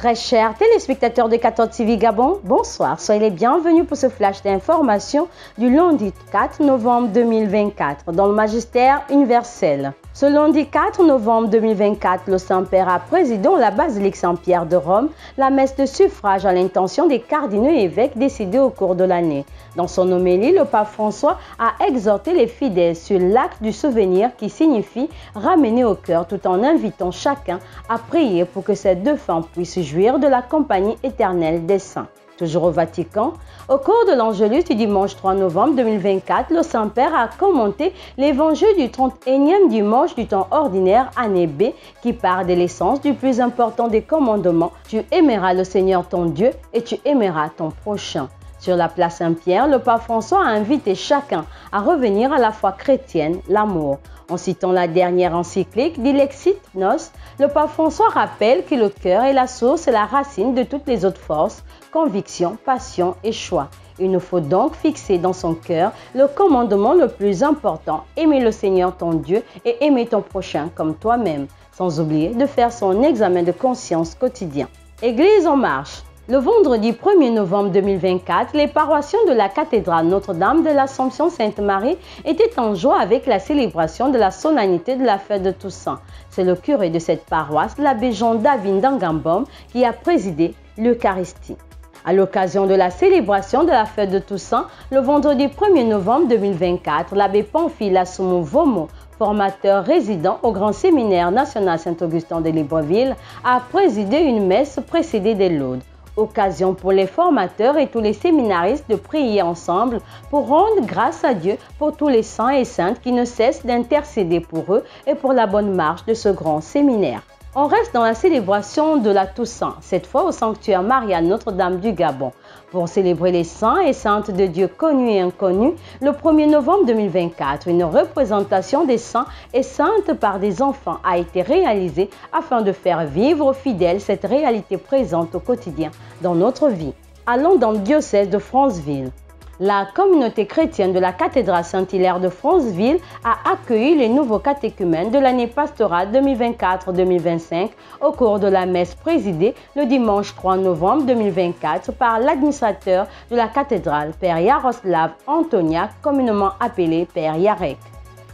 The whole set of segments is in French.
Très chers téléspectateurs de 14 TV Gabon, bonsoir. Soyez les bienvenus pour ce flash d'information du lundi 4 novembre 2024 dans le magistère universel. Ce lundi 4 novembre 2024, le Saint-Père a présidé la basilique Saint-Pierre de Rome la messe de suffrage à l'intention des cardinaux et évêques décidés au cours de l'année. Dans son homélie, le pape François a exhorté les fidèles sur l'acte du souvenir qui signifie ramener au cœur tout en invitant chacun à prier pour que ces deux femmes puissent jouir de la compagnie éternelle des saints. Toujours au Vatican, au cours de l'Angélus du dimanche 3 novembre 2024, le Saint-Père a commenté l'évangile du 31e dimanche du temps ordinaire, année B, qui part de l'essence du plus important des commandements. Tu aimeras le Seigneur ton Dieu et tu aimeras ton prochain. Sur la place Saint-Pierre, le pape François a invité chacun à revenir à la foi chrétienne, l'amour. En citant la dernière encyclique Dilexit Nos, le pape François rappelle que le cœur est la source et la racine de toutes les autres forces, convictions, passions et choix. Il nous faut donc fixer dans son cœur le commandement le plus important, aimer le Seigneur ton Dieu et aimer ton prochain comme toi-même, sans oublier de faire son examen de conscience quotidien. Église en marche. Le vendredi 1er novembre 2024, les paroissiens de la cathédrale Notre-Dame de l'Assomption Sainte-Marie étaient en joie avec la célébration de la solennité de la fête de Toussaint. C'est le curé de cette paroisse, l'abbé Jean-David Ndangambom, qui a présidé l'Eucharistie. À l'occasion de la célébration de la fête de Toussaint, le vendredi 1er novembre 2024, l'abbé Pamphile Assoumo Vomo, formateur résident au Grand Séminaire National Saint-Augustin de Libreville, a présidé une messe précédée des laudes. Occasion pour les formateurs et tous les séminaristes de prier ensemble pour rendre grâce à Dieu pour tous les saints et saintes qui ne cessent d'intercéder pour eux et pour la bonne marche de ce grand séminaire. On reste dans la célébration de la Toussaint, cette fois au sanctuaire Maria Notre-Dame du Gabon. Pour célébrer les saints et saintes de Dieu connus et inconnus, le 1er novembre 2024, une représentation des saints et saintes par des enfants a été réalisée afin de faire vivre aux fidèles cette réalité présente au quotidien dans notre vie. Allons dans le diocèse de Franceville. La communauté chrétienne de la cathédrale Saint-Hilaire de Franceville a accueilli les nouveaux catéchumènes de l'année pastorale 2024-2025 au cours de la messe présidée le dimanche 3 novembre 2024 par l'administrateur de la cathédrale, Père Yaroslav Antoniak, communément appelé Père Yarek.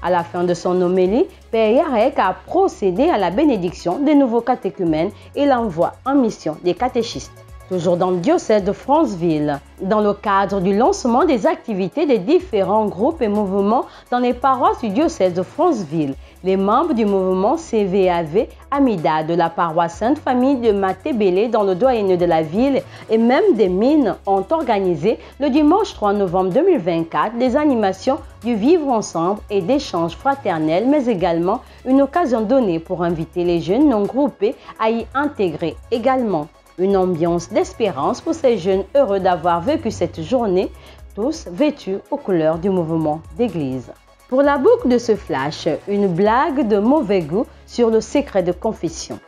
À la fin de son homélie, Père Yarek a procédé à la bénédiction des nouveaux catéchumènes et l'envoi en mission des catéchistes. Toujours dans le diocèse de Franceville, dans le cadre du lancement des activités des différents groupes et mouvements dans les paroisses du diocèse de Franceville, les membres du mouvement CVAV Amida de la paroisse Sainte-Famille de Matébélé dans le doyenné de la ville et même des mines ont organisé le dimanche 3 novembre 2024 des animations du vivre ensemble et d'échanges fraternels, mais également une occasion donnée pour inviter les jeunes non groupés à y intégrer également. Une ambiance d'espérance pour ces jeunes heureux d'avoir vécu cette journée, tous vêtus aux couleurs du mouvement d'église. Pour la boucle de ce flash, une blague de mauvais goût sur le secret de confession.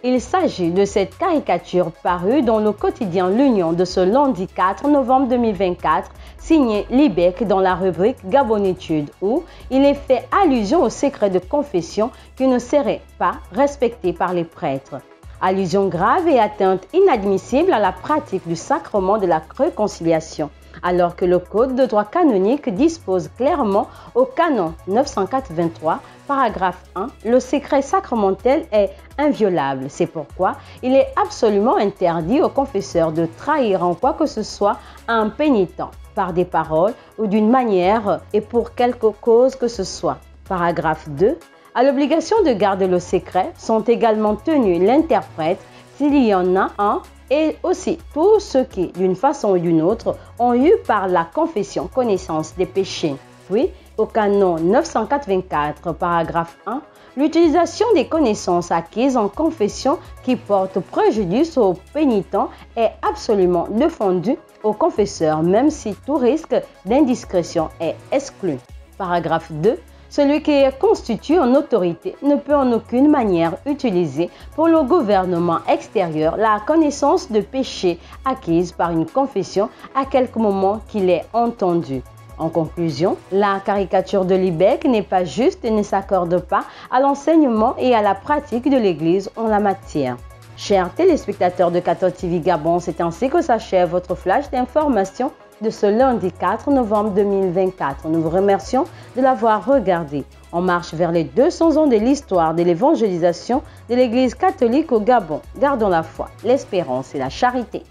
Il s'agit de cette caricature parue dans le quotidien L'Union de ce lundi 4 novembre 2024, signé Libec dans la rubrique Gabonitude, où il est fait allusion au secret de confession qui ne serait pas respecté par les prêtres. Allusion grave et atteinte inadmissible à la pratique du sacrement de la réconciliation, alors que le Code de droit canonique dispose clairement au canon 983, paragraphe 1, le secret sacramentel est inviolable. C'est pourquoi il est absolument interdit au confesseur de trahir en quoi que ce soit un pénitent, par des paroles ou d'une manière et pour quelque cause que ce soit. Paragraphe 2. À l'obligation de garder le secret sont également tenus l'interprète s'il y en a un et aussi tous ceux qui, d'une façon ou d'une autre, ont eu par la confession connaissance des péchés. Puis, au canon 984, paragraphe 1, l'utilisation des connaissances acquises en confession qui portent préjudice aux pénitents est absolument défendue au confesseur, même si tout risque d'indiscrétion est exclu. Paragraphe 2. Celui qui constitue en autorité ne peut en aucune manière utiliser pour le gouvernement extérieur la connaissance de péché acquise par une confession à quelque moment qu'il est entendu. En conclusion, la caricature de Libec n'est pas juste et ne s'accorde pas à l'enseignement et à la pratique de l'Église en la matière. Chers téléspectateurs de 14 TV Gabon, c'est ainsi que s'achève votre flash d'information de ce lundi 4 novembre 2024. Nous vous remercions de l'avoir regardé. On marche vers les 200 ans de l'histoire de l'évangélisation de l'Église catholique au Gabon. Gardons la foi, l'espérance et la charité.